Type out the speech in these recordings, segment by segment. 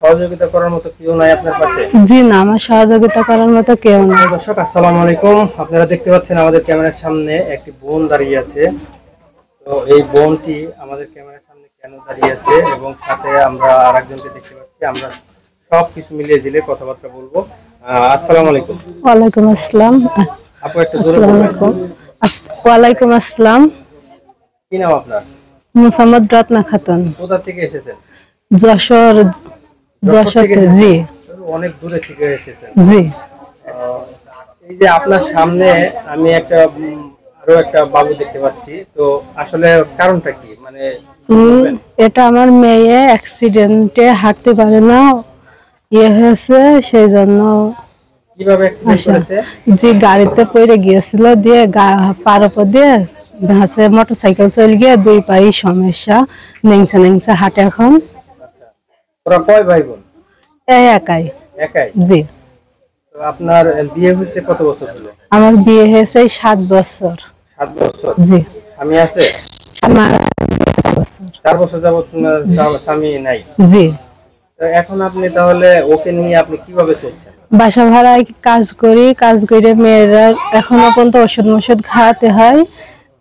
সহযোগিতা করার মতো কেউ নাই আপনার পাশে? জি না, আমার সহযোগিতা করার মতো কেউ নাই। দর্শক আসসালামু আলাইকুম, আপনারা দেখতে পাচ্ছেন আমাদের ক্যামেরার সামনে একটি বোন দাঁড়িয়ে আছে। তো এই বোনটি আমাদের ক্যামেরার সামনে কেন দাঁড়িয়ে আছে এবং সাথে আমরা আরেকজনকে দেখতে পাচ্ছি, আমরা সব কিছু মিলিয়ে ঝিলে কথাবার্তা বলবো। আসসালামু আলাইকুম। ওয়ালাইকুম আসসালাম। আপু একটু জোরে বলবেন। ওয়ালাইকুম আসসালাম। কি নাম আপনার? মোসাম্মদ রত্না খাতুন। কোথা থেকে এসেছেন? যশোর। যশোর থেকে। জি, অনেক দূরে থেকে এসেছেন। জি। এই যে আপনার সামনে আমি আরো একটা বাবু দেখতে পাচ্ছি, তো আসলে কারণটা কি? মানে এটা আমার মেয়ে অ্যাক্সিডেন্টে হাঁটতে পারে না, হয়েছে, সেই জন্য। কিভাবে অ্যাক্সিডেন্ট করেছে? জি, গাড়িতে পড়ে গিয়েছিল, দিয়ে পার উপর দিয়ে মোটরসাইকেল চলে গিয়ে দুই পায়ে সমস্যা, নেংচা নেংচা হাঁটে এখন। ওরা কয় ভাই বোন? একাই। একাই? জি। তো আপনার বিয়ে হয়েছে কত বছর হলো? আমার বিয়ে হয়েছে 7 বছর। 7 বছর? জি। আমি আছে? আমার 4 বছর যাবত স্বামী নাই? জি। তো এখন আপনি তাহলে ওকে নিয়ে আপনি কিভাবে চলছেন? বাসা ভাড়ায় কাজ করি, কাজ করে মেয়েরা এখনো পর্যন্ত ওষুধ খাওয়াতে হয়,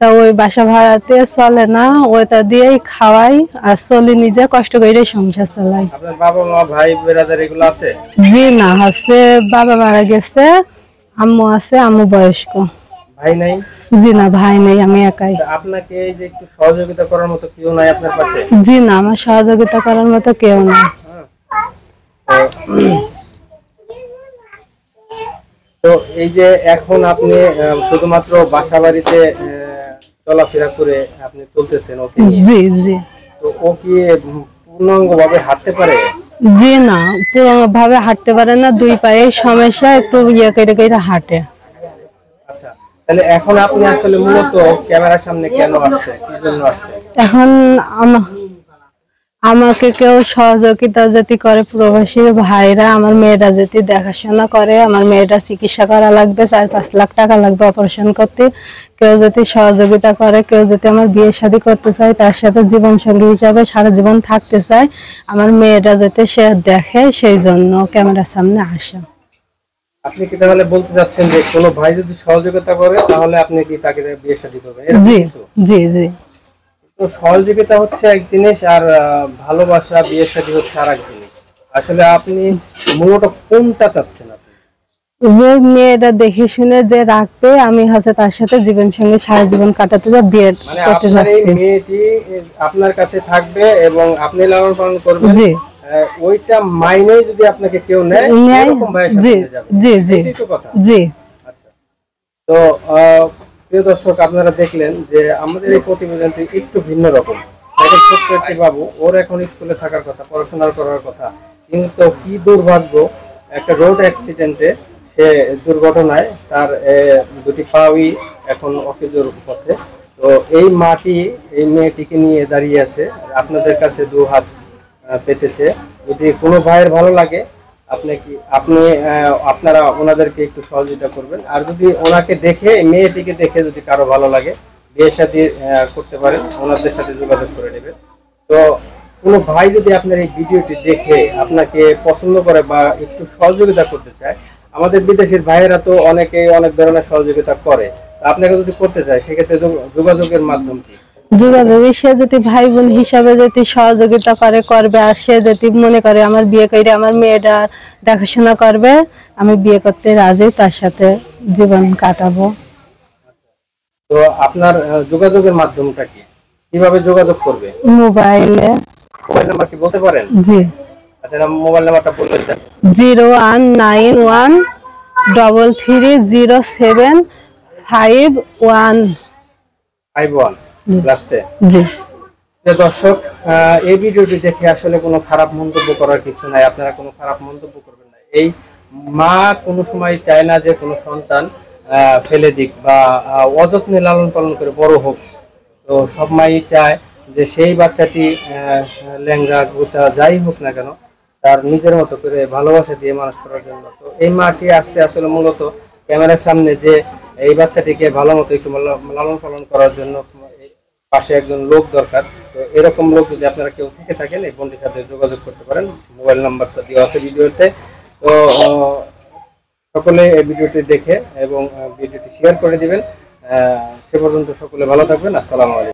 তা ওই বাসা ভাড়াতে চলে না, ওইটা দিয়েই খাওয়াই আর চলি, নিজে কষ্ট করে সংসার চালাই। আপনার বাবা মা ভাই বেরাদার এগুলো আছে? জি না, আছে, বাবা মারা গেছে, আম্মু আছে, আম্মু বয়স্ক। ভাই নাই? জি না, ভাই নেই, আমি একাই। আপনাকে এই যে একটু সহযোগিতা করার মতো কেউ নাই আপনার পাশে? জি না, আমার সহযোগিতা করার মতো কেউ নাই। তো এই যে এখন আপনি শুধুমাত্র বাসা বাড়িতে চলাফেরা করে আপনি চলতেছেন ওকে নিয়ে? জি, জি। তো ও কি পূর্ণাঙ্গ ভাবে হাঁটতে পারে? জি না, পূর্ণাঙ্গ ভাবে হাঁটতে পারে না, দুই পায়ে সমস্যা, একটু করে হাঁটে। আচ্ছা, তাহলে এখন আপনি আসলে মূলত ক্যামেরার সামনে কেন আসছে, কি জন্য আসছে? এখন আমাকে কেউ সহযোগিতা যদি করে, প্রবাসী ভাইরা, আমার মেয়েরা যদি দেখাশোনা করে, আমার মেয়েরা চিকিৎসা করা লাগবে, 4-5 লাখ টাকা লাগবে অপারেশন করতে, কেউ যদি সহযোগিতা করে, কেউ যদি আমার বিয়ে শাদী করতে চায়, তার সাথে জীবন সঙ্গী হিসাবে সারা জীবন থাকতে চায়, আমার মেয়েরা যাতে সে দেখে, সেই জন্য ক্যামেরার সামনে আসা। আপনি কি তাহলে বলতে চাচ্ছেন যে কোনো ভাই যদি সহযোগিতা করে তাহলে আপনি কি তাকে বিয়ে শাদী করবেন? জি, জি, জি। তো সহযোগিতা হচ্ছে এক জিনিস, আর ভালোবাসা বিয়ে শাদী হচ্ছে আর এক জিনিস। আসলে আপনি মূলত কোনটা চাচ্ছেন? যে মেয়েটা দেখে শুনে যে রাখবে, আমি হচ্ছে তার সাথে জীবন সঙ্গে সারা জীবন কাটাতে যা বিয়ে করতে যাচ্ছি। মেয়েটি আপনার কাছে থাকবে এবং আপনি লালন পালন করবেন। জি। ওইটা মাইনে যদি আপনাকে কেউ নেয়, এরকম ভাইয়ের সাথে যাবে। জি, জি, জি, তো কথা। জি। আচ্ছা, তো প্রিয় দর্শক, আপনারা দেখলেন যে আমাদের এই প্রতিবেদনটি একটু ভিন্ন রকম। দেখেন, ছোট্ট একটি বাবু, ওর এখন স্কুলে থাকার কথা, পড়াশোনা করার কথা, কিন্তু কি দুর্ভাগ্য, একটা রোড অ্যাক্সিডেন্টে সে দুর্ঘটনায় তার দুটি পাই এখন অকেজোর পথে। তো এই মেয়েটিকে নিয়ে দাঁড়িয়ে আছে, আপনাদের কাছে দু হাত পেতেছে। যদি কোনো ভাইয়ের ভালো লাগে, আপনারা ওনাদেরকে একটু সহযোগিতা করবেন। আর যদি ওনাকে দেখে, মেয়েটিকে দেখে যদি কারো ভালো লাগে, বিয়ে শাদী করতে পারেন, ওনাদের সাথে যোগাযোগ করে নেবেন। তো কোনো ভাই যদি আপনার এই ভিডিওটি দেখে আপনাকে পছন্দ করে বা একটু সহযোগিতা করতে চায়, আমাদের বিদেশের ভাইয়েরা তো অনেক ধরনের সহযোগিতা করে, আপনাকে যদি করতে চায় সেক্ষেত্রে যোগাযোগের মাধ্যম কি? যোগাযোগে সে যদি ভাই বোন হিসাবে যদি সহযোগিতা করবে, আর সে যদি মনে করে আমার বিয়ে করে আমার মেয়েটা দেখাশোনা করবে, আমি বিয়ে করতে রাজি, তার সাথে জীবন কাটাবো। তো আপনার যোগাযোগের মাধ্যমটা কি? কিভাবে যোগাযোগ করবে? মোবাইল নাম্বার কি বলতে পারেন? জি। আচ্ছা, মোবাইল নাম্বারটা বলতে চান? 0191330751 লাস্টে। জি। দর্শক, এই ভিডিওটি দেখে আসলে কোনো খারাপ মন্তব্য করার কিছু নাই, আপনারা কোনো খারাপ মন্তব্য করবেন না। এই মা কোনো সময় চায় না যে কোনো সন্তান ফেলে দিক বা অযত্নে লালন পালন করে বড় হোক। তো সব মাই চায় যে সেই বাচ্চাটি ল্যাংড়া গোছা যাই হোক না কেন, তার নিজের মতো করে ভালোবাসা দিয়ে মানুষ করার জন্য। তো এই মাটি আসছে আসলে মূলত ক্যামেরার সামনে যে এই বাচ্চাটিকে ভালো মতো একটু লালন পালন করার জন্য, পাশে একজন লোক দরকার। তো এরকম লোক যদি আপনারা কেউ থেকে থাকেন এই বোনটির সাথে যোগাযোগ করতে পারেন, মোবাইল নাম্বারটা দেওয়া আছে ভিডিওতে। তো সকলে এই ভিডিওটি দেখে এবং ভিডিওটি শেয়ার করে দিবেন। সে পর্যন্ত সকলে ভালো থাকবেন। আসসালামু আলাইকুম।